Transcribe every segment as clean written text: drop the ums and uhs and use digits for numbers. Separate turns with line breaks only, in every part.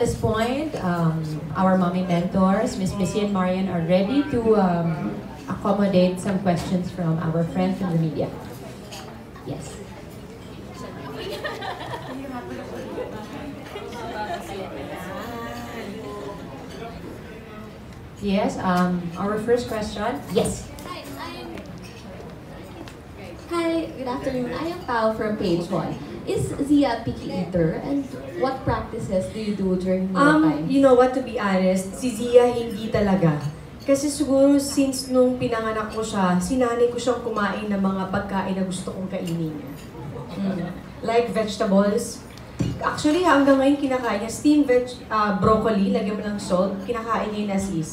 this point, our mommy mentors, Miss Missy and Marian, are ready to accommodate some questions from our friends from the media. Yes. Yes, our first question. Yes.
Hi, good afternoon. I am Pao from Page One. Is Zia a picky eater, and what practices do you do during meal time?
You know what, to be honest, si Zia hindi talaga. Kasi siguro since nung pinanganak ko siya, sinanay ko siyang kumain ng mga pagkain na gusto kong kainin niya. Like vegetables. Actually, hanggang ngayon kinakain niya. Steamed broccoli, lagyan mo ng salt, kinakain niya yung as is.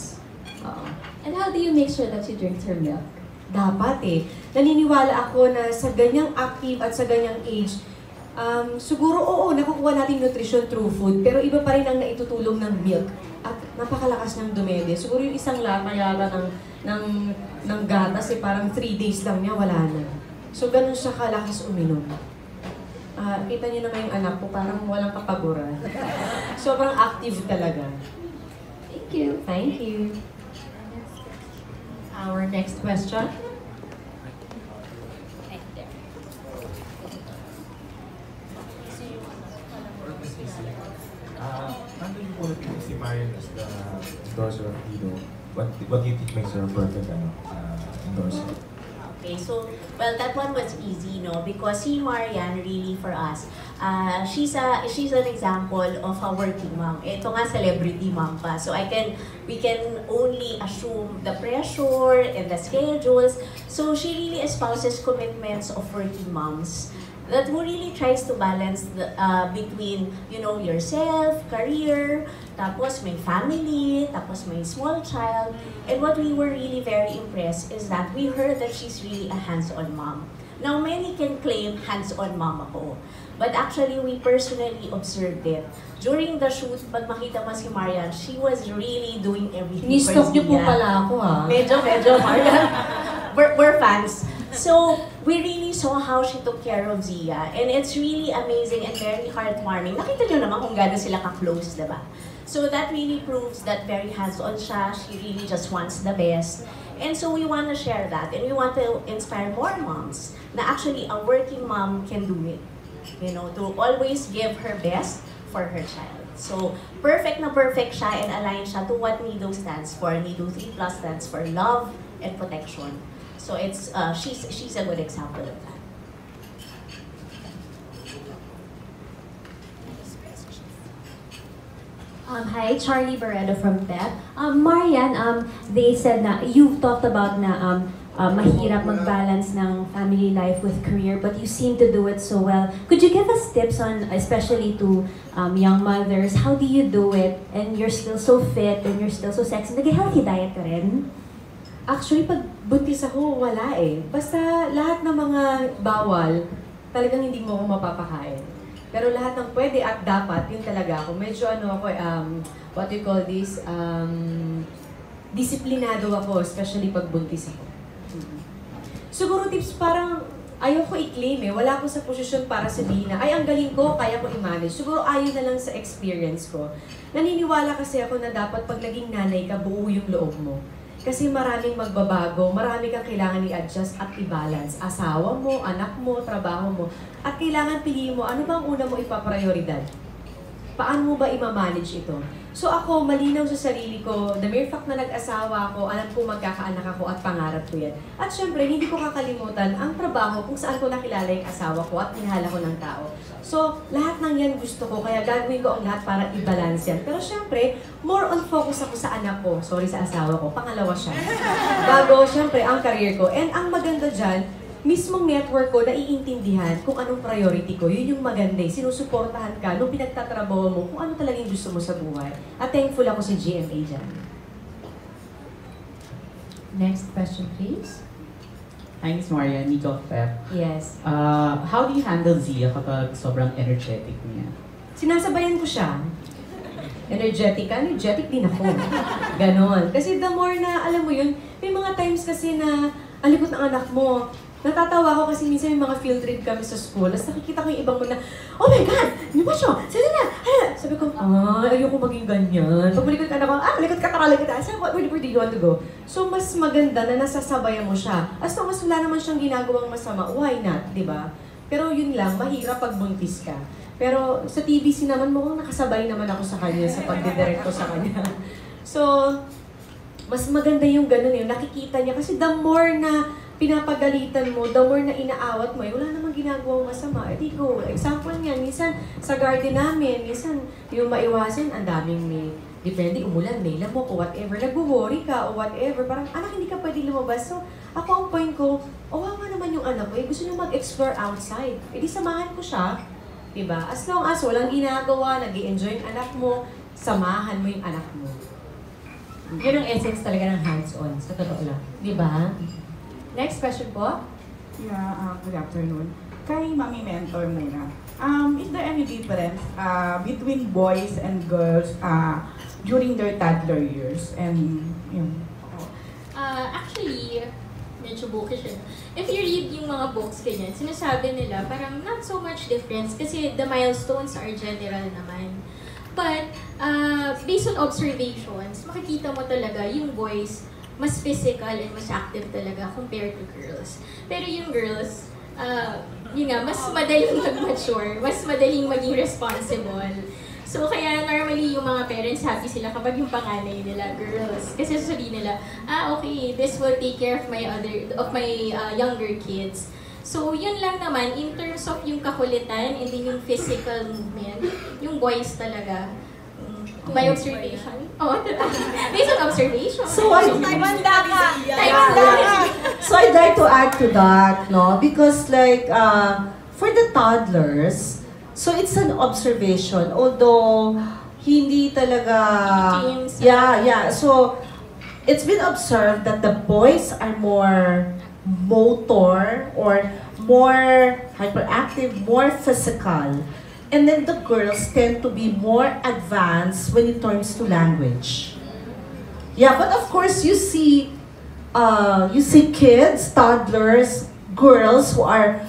And how do you make sure that she drinks her milk?
Dapat eh. Naniniwala ako na sa ganyang active at sa ganyang age, siguro oo, nakukuha natin nutrition through food, pero iba pa rin ang naitutulong ng milk. At napakalakas ng dumede. Siguro yung isang lata yata ng gatas, eh, parang 3 days lang niya, wala na. So ganun siya kalakas uminom. Kita niyo naman yung anak ko, parang walang kapaguran. Sobrang active talaga.
Thank you.
Thank you.
Our next question.
How do you put si Marian as the endorser of Guido? What do you think makes her a perfect endorser?
Okay, so, well, that one was easy, no? Because si Marian, really, for us, she's an example of a working mom. Ito nga, celebrity mom pa. So, we can only assume the pressure and the schedules. So, she really espouses commitments of working moms that who really tries to balance the, between, you know, yourself, career, tapos may family, tapos may small child. And what we were really very impressed is that we heard that she's really a hands-on mom. Now, many can claim hands-on mom ako. But actually, we personally observed it. During the shoot, pag makita mo si Marian, she was really doing everything for
Ni-stalk niyo po
Zia.
pala ako, ha?
Medyo, Marian. We're fans. So, we really saw how she took care of Zia. And it's really amazing and very heartwarming. Nakita nyo naman kung gano'n sila ka-close, diba? So that really proves that very hands-on siya. She really just wants the best. And so we want to share that. And we want to inspire more moms na actually a working mom can do it. You know, to always give her best for her child. So, perfect na perfect siya and aligned siya to what NIDO stands for. NIDO 3+ stands for love and protection. So it's she's a good example of that.
Hi, Charlie Barredo from PEP. Marian, they said na you've talked about na mahirap mag-balance ng family life with career, but you seem to do it so well. Could you give us tips on, especially to young mothers, how do you do it? And you're still so fit and you're still so sexy. Nag-healthy diet ka rin?
Actually, pag buntis ako, wala eh. Basta lahat ng mga bawal, talagang hindi mo ako mapapakain. Pero lahat ng pwede at dapat, yun talaga ako. Medyo ako, what do you call this? Disiplinado ako, especially pag buntis ako. Siguro tips parang, ayoko i-claim eh. Wala ako sa posisyon para sabihin na, ay, ang galing ko, kaya ko i-manage. Siguro ayon na lang sa experience ko. Naniniwala kasi ako na dapat pag naging nanay ka, buo yung loob mo. Kasi maraming magbabago, marami kang kailangan i-adjust at i-balance. Asawa mo, anak mo, trabaho mo. At kailangan piliin mo, ano bang una mo ipaprioridad? Paano mo ba i-manage ito? So ako, malinaw sa sarili ko, the mere fact na nag-asawa ako, alam ko magkakaanak ako at pangarap ko yan. At syempre, hindi ko kakalimutan ang trabaho kung saan ko nakilala yung asawa ko at minahal ko ng tao. So, lahat ng yan gusto ko, kaya gagawin ko ang lahat para i-balance yan. Pero syempre, more on focus ako sa anak ko, sorry sa asawa ko, pangalawa siya. Bago, syempre, ang career ko. And ang maganda dyan, mismong network ko naiintindihan kung anong priority ko. Yun yung maganda eh. Sinusuportahan ka nung pinagtatrabaho mo kung ano talagang gusto mo sa buhay. At thankful ako sa GMA dyan.
Next question, please.
Hi, Miss Maria, Nico of Pep.
Yes.
How do you handle Zia kapag sobrang energetic niya?
Sinasabayan ko siya. Energetic din ako. Ganon. Kasi the more na, alam mo yun, may mga times kasi na, alikot ng anak mo, Natatawa ko kasi minsan may mga field trip kami sa school, tapos nakikita ko yung ibang na, oh my God! Di ba siya? Sige na! Sabi ko, ayoko maging ganyan. Pag malikot ka na ko, malikot ka, takalikot ka. Sabi ko, where do you want to go? So, mas maganda na nasasabayan mo siya. As long as wala naman siyang ginagawang masama, why not? Di ba? Pero yun lang, mahirap pag buntis ka. Pero sa TVC naman, mukhang nakasabay naman ako sa kanya sa pagdidirect ko sa kanya. So, mas maganda yung ganun yung nakikita niya. Kasi the more na pinapagalitan mo, the more na inaawat mo, wala namang ginagawang masama. Di go. Example niya, minsan sa garden namin, minsan yung maiwasan, ang daming may, depende, umulan, may lamok o whatever, nag-worry ka o whatever, parang, anak, hindi ka pwede lumabas. So, ako ang point ko, nga naman yung anak ko, gusto niya mag-explore outside. Di samahan ko siya, diba? As long as walang ginagawa, nag-i-enjoy yung anak mo, samahan mo yung anak mo.
Yun ang essence talaga ng hands-on, sa totoo lang. Diba? Next question po.
Yeah, good afternoon. Kay Mami Mentor muna. Is there any difference between boys and girls during their toddler years? And yun.
Actually, medyo bookish yun. If you read yung mga books ganyan, sinasabi nila parang not so much difference kasi the milestones are general naman. But, based on observations, makikita mo talaga yung boys mas physical and mas active talaga compared to girls. Pero yung girls, yun nga, mas madaling mag-mature, mas madaling maging responsible. So kaya normally yung mga parents happy sila kapag yung panganay nila girls. Kasi sasabihin nila, okay, this will take care of my younger kids. So yun lang naman, in terms of yung kakulitan and then yung physical movement, yung boys talaga. By observation. Based on observation.
So I'd like to add to that, no? Because like for the toddlers, so it's an observation. Although hindi talaga. Yeah. So it's been observed that the boys are more motor or more hyperactive, more physical. And then the girls tend to be more advanced when it comes to language. Yeah, but of course you see kids, toddlers, girls who are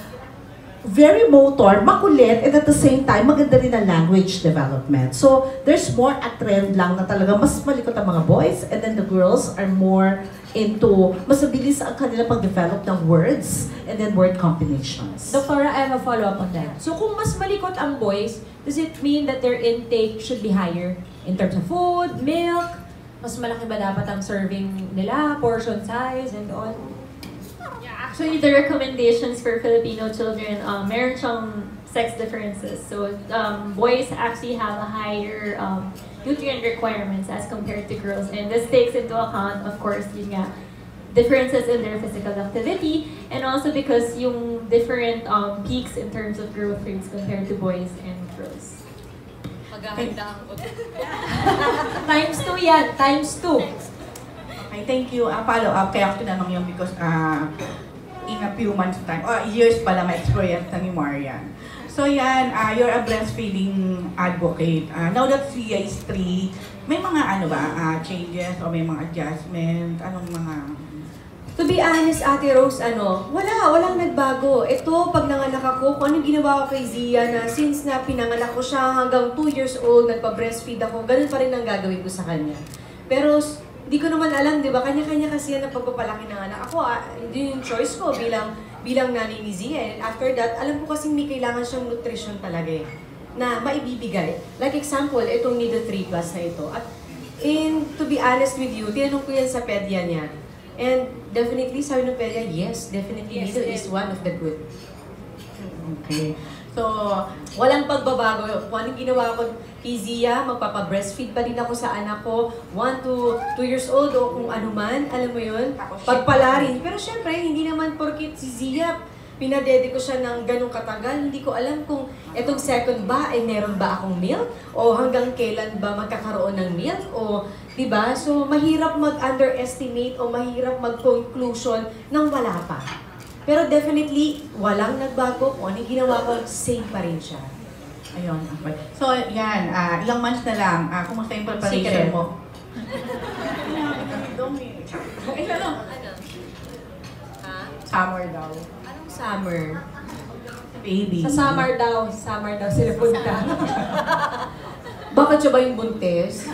very motor, makulit, and at the same time, maganda rin ang language development. So, there's more a trend lang na talaga mas malikot ang mga boys, and then the girls are more into, mas mabilis ang kanila pag-develop ng words, and then word combinations.
Doctora, I have a follow-up on that. So, kung mas malikot ang boys, does it mean that their intake should be higher in terms of food, milk? Mas malaki ba dapat ang serving nila, portion size, and all?
Actually, the recommendations for Filipino children, meron siyang sex differences. So, boys actually have a higher nutrient requirements as compared to girls. And this takes into account, of course, yung differences in their physical activity, and also because yung different peaks in terms of growth rates compared to boys and girls.
Times 2 yan, times 2.
Okay, thank you. Follow up, kaya ako tinanong yun because in a few months time, years pala ma-experience na ni Marian. So yan, you're a breastfeeding advocate. Now that Sia is 3, may mga changes o may mga adjustment? Anong mga...
To be honest, Ate Rose, walang nagbago. Ito, pag nanganak ako, kung anong ginawa ko kay Zia na since na pinanganak ko siya hanggang 2 years old, nagpa-breastfeed ako, ganun pa rin ang gagawin ko sa kanya. Pero, di ko naman alam, di ba? Kanya-kanya kasi yan ang pagpapalaki ng anak. Ako, yun yung choice ko bilang nanay ni Zia. And after that, alam ko kasi may kailangan siyang nutrition talaga na maibibigay. Like example, itong Nido 3 Plus na ito. At to be honest with you, tinanong ko yan sa pedya niya. And definitely, sabi ng pedya, yes, definitely Nido is one of the good.
Okay.
So, walang pagbabago. Kung anong ginawa ko kay Zia, magpapa-breastfeed pa din ako sa anak ko, 1 to 2 years old o kung ano man, alam mo yun, pagpala rin. Pero syempre, hindi naman porkit si Zia, pinadede ko siya ng ganong katagal, hindi ko alam kung etong second ba, ay meron ba akong milk? O hanggang kailan ba magkakaroon ng milk? O, diba? So, mahirap mag-underestimate o mahirap mag-conclusion nang wala pa. Pero definitely, walang nagbago. Kung anong ginawa ko, same pa rin siya.
Ayun. Okay. So, yan. Ilang months na lang. Kumusta yung preparation mo? Summer daw.
Summer.
Baby.
Sa summer daw sila punta.
Bakit siya ba yung buntis?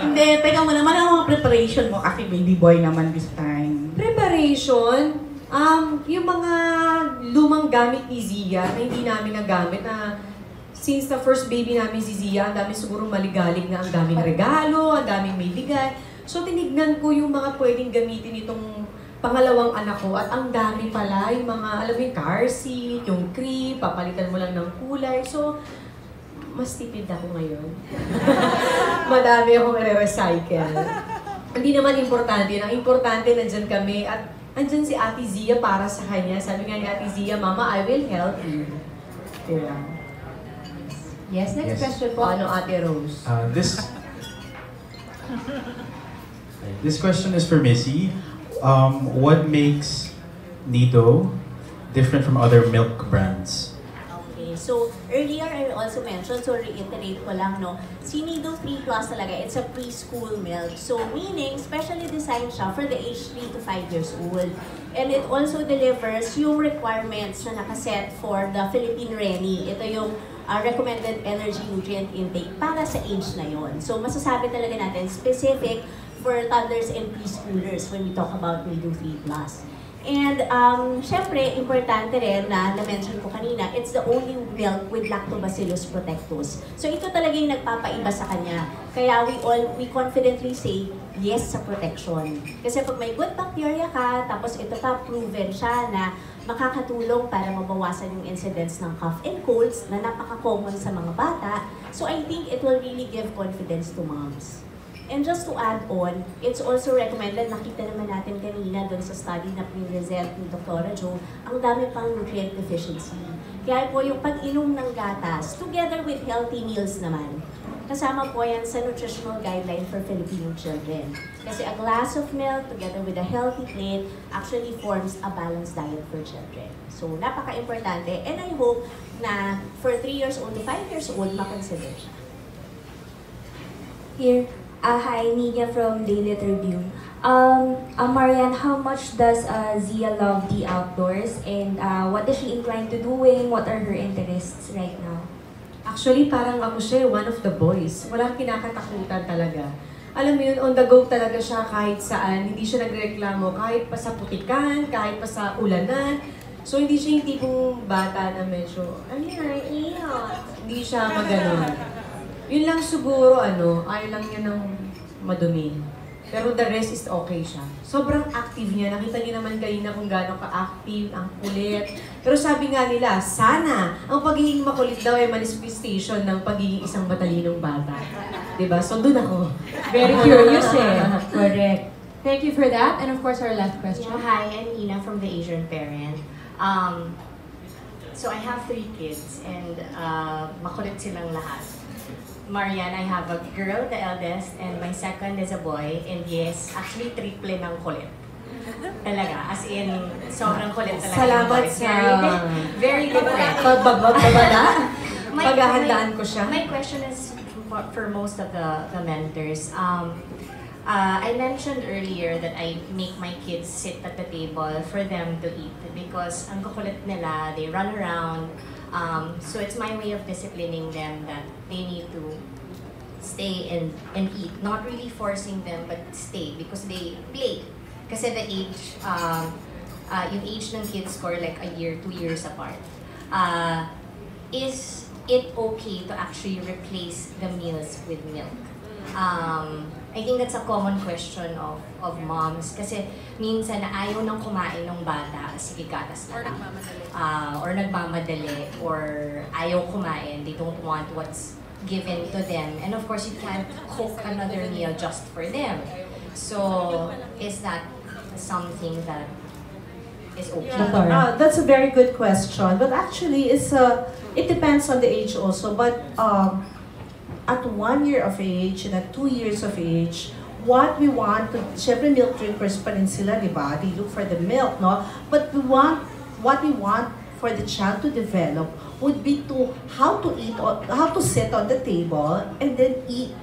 Hindi, teka mo naman ang mga preparation mo kasi baby boy naman this time.
Preparation, yung mga lumang gamit ni Zia na hindi namin nagamit na since the first baby namin si Zia, ang dami siguro maligalig na ang daming regalo, ang daming may bigay. So tinignan ko yung mga pwedeng gamitin itong pangalawang anak ko at ang dami pala yung mga, alam mo yung car seat, yung crib, papalitan mo lang ng kulay. So, mas tipid ako ngayon. Madami akong i-recycle. Hindi naman importante. Ang importante, nandyan kami at andyan si Ate Zia para sa kanya. Sabi nga ni Ate Zia, Mama, I will help you. Diba?
Yes, next
Yes.
question po.
Ano, Ate Rose?
This question is for Missy. What makes Nido different from other milk brands?
Okay, so earlier I also mentioned, so reiterate ko lang, no, si Nido 3 Plus talaga, it's a preschool milk. So meaning, specially designed siya for the age 3 to 5 years old. And it also delivers yung requirements na nakaset for the Philippine RENI. Ito yung recommended energy nutrient intake para sa age na yon. So masasabi talaga natin specific for toddlers and preschoolers when we talk about Nido 3 Plus. And syempre, importante rin na na-mention ko kanina, it's the only milk with Lactobacillus protectus. So ito talaga yung nagpapaiba sa kanya. Kaya we confidently say yes sa protection. Kasi pag may good bacteria ka, tapos ito pa proven siya na makakatulong para mabawasan yung incidence ng cough and colds na napaka-common sa mga bata. So I think it will really give confidence to moms. And just to add on, it's also recommended, nakita naman natin kanina doon sa study na pinresent ni Dr. Jo, ang dami pang nutrient deficiency. Kaya po yung pag-inom ng gatas, together with healthy meals naman, kasama po yan sa nutritional guideline for Filipino children. Kasi a glass of milk together with a healthy plate actually forms a balanced diet for children. So napaka-importante, and I hope na for 3 years old to 5 years old, makonsider siya.
Here, hi, Nina from Daily Tribune. Marian, how much does Zia love the outdoors, and what is she inclined to doing? What are her interests right now?
Actually, parang ako siya, one of the boys. Walang kinakatakutan talaga. Alam mo yun, on the go talaga siya kahit saan. Hindi siya nagreklamo kahit pa sa putikan, kahit pa sa ulanan. So, hindi siya yung tipong bata na medyo, hindi siya maganon. Yun lang siguro, ayaw lang niya ng madumi. Pero the rest is okay siya. Sobrang active niya. Nakita niyo naman kanina kung gaano ka-active, ang kulit. Pero sabi nga nila, sana ang pagiging makulit daw ay manifestation ng pagiging isang matalinong bata. Diba? So, dun ako.
Very curious eh. Correct. Thank you for that. And of course, our last question.
Yeah, hi, I'm Nina from The Asian Parent. So I have 3 kids and makulit silang lahat. Marian, I have a girl, the eldest, and my second is a boy. And yes, actually triple ng kulit. Talaga, as in, sobrang kulit talaga.
Salamat sa...
Very different.
Pagbabala? Paghahandaan ko siya.
My question is for most of the mentors. I mentioned earlier that I make my kids sit at the table for them to eat because ang kukulit nila, they run around. So it's my way of disciplining them that they need to stay and eat. Not really forcing them, but stay because they play. Kasi the age, yung age ng kids score like a year, 2 years apart. Is it okay to actually replace the meals with milk? I think that's a common question of moms kasi minsan na ayaw nang kumain ng bata, sige gatas na lang. Or nagmamadali, or ayaw kumain, they don't want what's given to them. And of course, you can't cook another meal just for them. So, is that something that is okay?
Yeah. That's a very good question. But actually, it depends on the age also. But at 1 year of age and at 2 years of age, what we want to, syempre milk drinkers pa rin sila, di ba? They look for the milk, no? But what we want for the child to develop would be how to eat, how to sit on the table and then eat.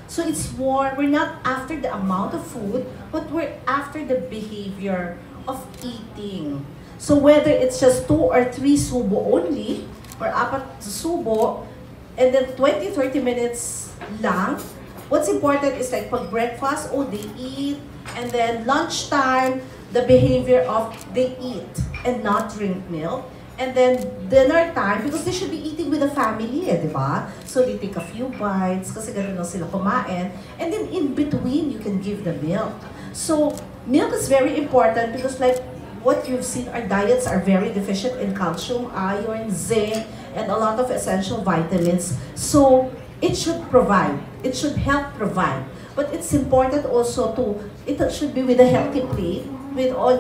So it's more, we're not after the amount of food, but we're after the behavior of eating. So whether it's just 2 or 3 subo only, or 4 subo, and then 20-30 minutes lang, what's important is like pag breakfast, they eat, and then lunchtime, the behavior of they eat and not drink milk. And then dinner time, because they should be eating with the family, di ba? So they take a few bites, kasi ganun lang sila kumain. And then in between, you can give the milk. So milk is very important because like what you've seen, our diets are very deficient in calcium, iron, zinc, and a lot of essential vitamins. So it should provide, it should help provide. But it's important also it should be with a healthy plate, with all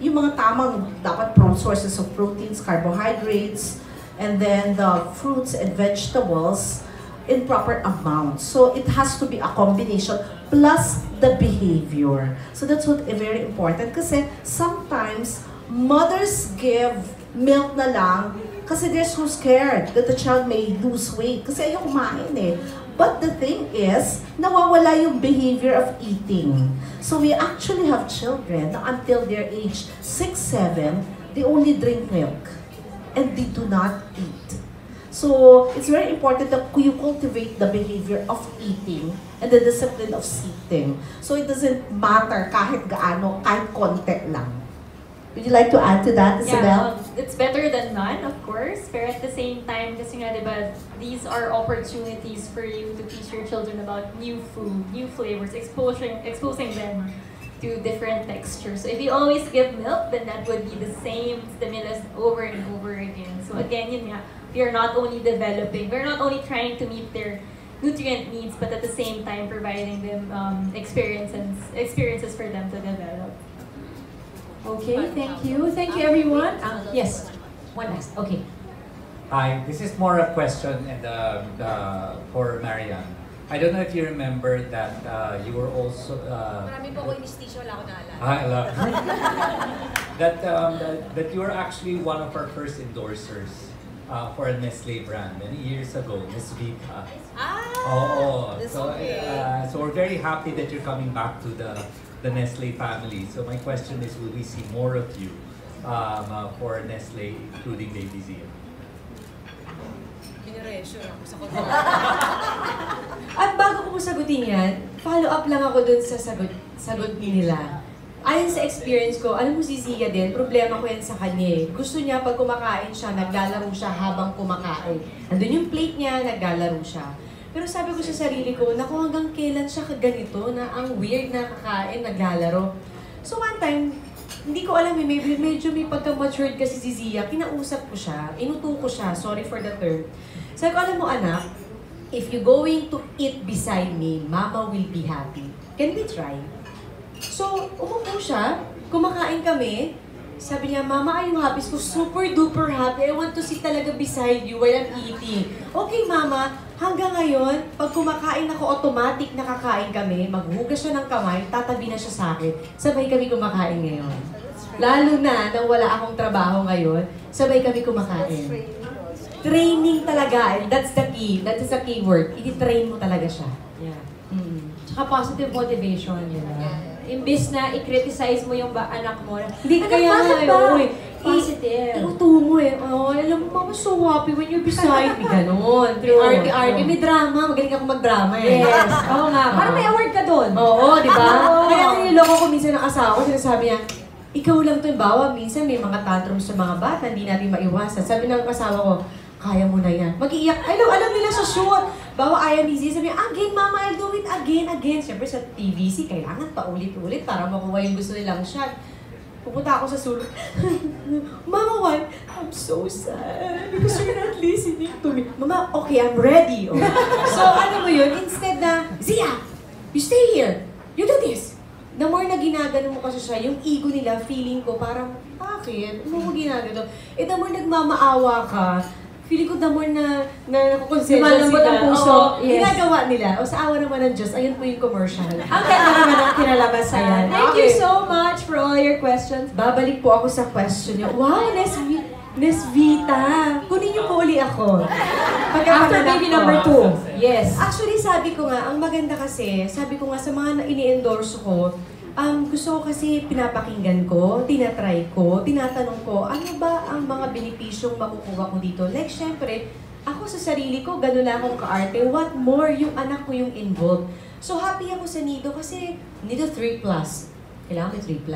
yung mga tamang dapat sources of proteins, carbohydrates, and then the fruits and vegetables in proper amounts. So it has to be a combination plus the behavior. So that's what very important kasi sometimes mothers give milk na lang kasi they're so scared that the child may lose weight kasi ayaw kumain eh. But the thing is, nawawala yung behavior of eating. So we actually have children na until their age 6, 7, they only drink milk and they do not eat. So it's very important that you cultivate the behavior of eating and the discipline of sitting. So it doesn't matter kahit gaano, kahit konti lang. Would you like to add to that, Isabel?
It's better than none, of course. But at the same time, kasi nga, diba, these are opportunities for you to teach your children about new food, new flavors, exposing them to different textures. So if you always give milk, then that would be the same stimulus over and over again. So again, yun nga, we're not only trying to meet their nutrient needs, but at the same time providing them experiences for them to develop.
Okay, thank you. Thank you, everyone. Yes, one last. Okay.
Hi, this is more a question and for Marian. I don't know if you remember that you were also...
Marami po ako inistisyo, wala ko naalala.
That you were actually one of our first endorsers for a Nestle brand many years ago, Miss Vita. So we're very happy that you're coming back to the Nestle family. So my question is, will we see more of you for Nestle, including Baby Zia?
At bago ko sagutin yan, follow up lang ako dun sa sagot nila. Ayon sa experience ko, alam mo si Zia din, problema ko yan sa kanya eh. Gusto niya pag kumakain siya, naglalaro siya habang kumakain. Andun yung plate niya, naglalaro siya. Pero sabi ko sa sarili ko, naku hanggang kailan siya kaganito na ang weird na kakain, naglalaro. So one time, hindi ko alam medyo may pagka-matured kasi si Zia, kinausap ko siya, inuto ko siya, sorry for the term. Sabi ko, alam mo anak, if you're going to eat beside me, Mama will be happy. Can we try? So, umupo siya, kumakain kami, sabi niya, Mama, are you happy? So, super duper happy. I want to sit talaga beside you while I'm eating. Okay, Mama, hanggang ngayon, pag kumakain ako, automatic nakakain kami, maghugas siya ng kamay, tatabi na siya sa akin, sabay kami kumakain ngayon. Lalo na nang wala akong trabaho ngayon, sabay kami kumakain. Training talaga, that's the key. That is the key word. I-train mo talaga siya.
Yeah. Tsaka positive motivation, yun. Imbis na i-criticize mo yung anak mo.
Hindi kaya nga
positive.
Inuto mo eh. Oh, alam mo, Mama, so happy when you're beside me. Ganon. Arty-arty. May drama. Magaling ako mag-drama eh.
Yes. Oo nga. Parang may award ka doon.
Oo, di ba? Kaya niloloko ko minsan ng asawa ko. Sinasabi niya, ikaw lang to. Bawa, minsan may mga tantrums sa mga bata. Hindi natin maiwasan. Sabi ng asawa ko, kaya mo na yan. Mag-iiyak. Alam nila sa shoot. Bawa ayaw ni Zia. Sabi niya, again, Mama, I'll do it again. Siyempre sa TVC, kailangan paulit-ulit para makuha yung gusto nilang shot. Pupunta ako sa sulok. Mama, what? I'm so sad because you're not listening to me. Mama, okay, I'm ready. Oh. So, ano mo yun? Instead na, Zia, you stay here. You do this. The more na ginagano mo kasi siya, yung ego nila, feeling ko parang, bakit? Ano mo ginagano? The more nagmamaawa ka, feeling ko the more na nakukonsensya sila.
Ang puso.
Yes. Ginagawa nila. O sa awa naman ng Diyos, ayun po yung commercial.
Ang ganda naman ang kinalabas sa yan. Thank you so much for all your questions.
Babalik po ako sa question niyo. Wow, Nes Vita. Kunin niyo po uli ako.
After baby number 2. Yes.
Actually, sabi ko nga, ang maganda kasi, sabi ko nga sa mga ini-endorse ko, Gusto ko kasi pinapakinggan ko, tinatry ko, tinatanong ko, ano ba ang mga benepisyong makukuha ko dito? Like, syempre, ako sa sarili ko, gano'n na akong kaarte. What more, yung anak ko yung involved. So, happy ako sa Nido kasi Nido 3+. Kailangan may 3+.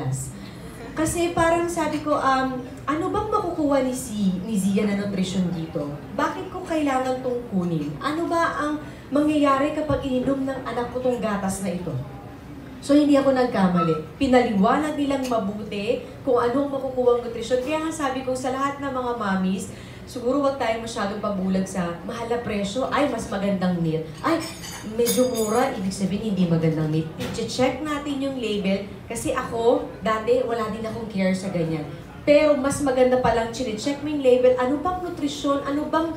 Kasi parang sabi ko, ano bang makukuha ni Zia na nutrition dito? Bakit ko kailangan tong kunin? Ano ba ang mangyayari kapag ininom ng anak ko tong gatas na ito? So, hindi ako nagkamali. Pinaliwanag nilang mabuti kung anong makukuha ang nutrition. Kaya nga sabi ko sa lahat ng mga mommies, siguro wag tayo masyadong pabulag sa mahal na presyo, ay mas magandang meal. Ay, medyo mura, ibig sabihin hindi magandang meal. I-check natin yung label kasi ako, dati wala din akong care sa ganyan. Pero mas maganda palang chine-check mo yung label, ano bang nutrisyon, ano bang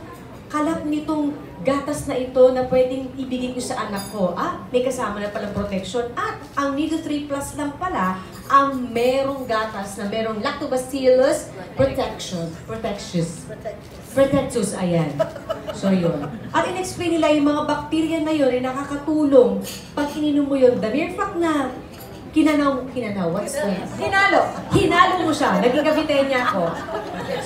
kalap nitong gatas na ito na pwedeng ibigay ko sa anak ko. May kasama na palang protection. At ang Nido 3+ lang pala ang merong gatas na merong Lactobacillus protectus. Ayan. So, yun. At in-explain nila yung mga bakterya na yun ay nakakatulong pag ininom mo yun. The mere fact na kinanaw, what's that? Hinalo mo siya. Naging kapitenya ako.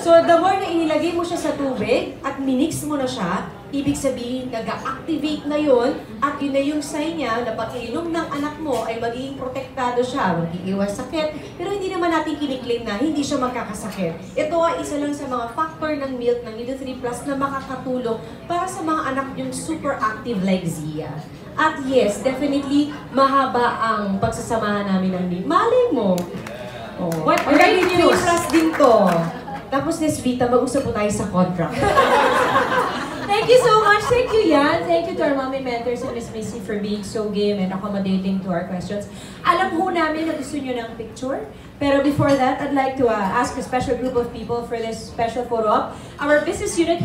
So, the more na inilagay mo siya sa tubig at minix mo na siya, ibig sabihin, nag-activate na yun at yun na yung sign niya na pag ininom ng anak mo ay magiging protektado siya, mag-iiwas sakit. Pero hindi naman natin kiniklaim na hindi siya magkakasakit. Ito ay isa lang sa mga factor ng milk ng Nido 3+ na makakatulong para sa mga anak yung super active like Zia. At yes, definitely, mahaba ang pagsasamahan namin ng Nido. Malay mo! What great news! 3+ din to. Tapos, Miss Vita, mag-usap po tayo sa contract.
Thank you so much. Thank you, Yan. Thank you to our mommy mentors and Miss Missy for being so game and accommodating to our questions. Alam ho namin na gusto nyo ng picture. Pero before that, I'd like to ask a special group of people for this special photo op. Our business unit